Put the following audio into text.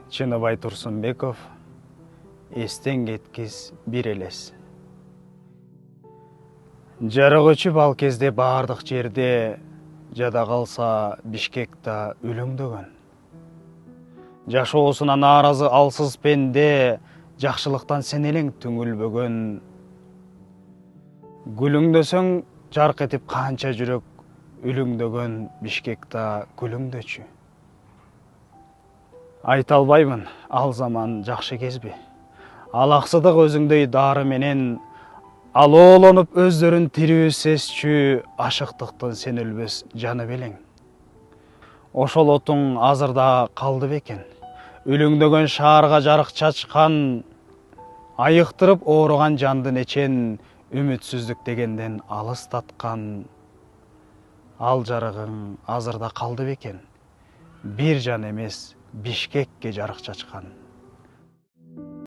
Чыныбай Турсунбеков, эстен кеткис бир элес. Жарык өчүп ал кезде бардык жерде, жада калса Бишкекта үлүңдөгөн. Жашоосуна нааразы алсыз пенде, жакшылыктан сенелең түңүлбөгөн. Гүлүңдөсөң жарк этип канча жүрөк, үлүңдөгөн Бишкекта күлүңдөчү. Айта албаймын, ал заман жакшы кезби. Алаксыдык өзүңдөй дары менен, алоолонуп өздөрүн тирүү сезчү, ашыктыктан сен өлбөс жаны белең. Ошол отуң азырда калды бекен, үлүңдөгөн шаарга жарык чачкан, айыктырып ооруган жанды нечен, үмүтсүздүк дегенден алыстаткан. Ал жарыгың азырда калды бекен, бир жан эмес Бишкекке жарык чачкан.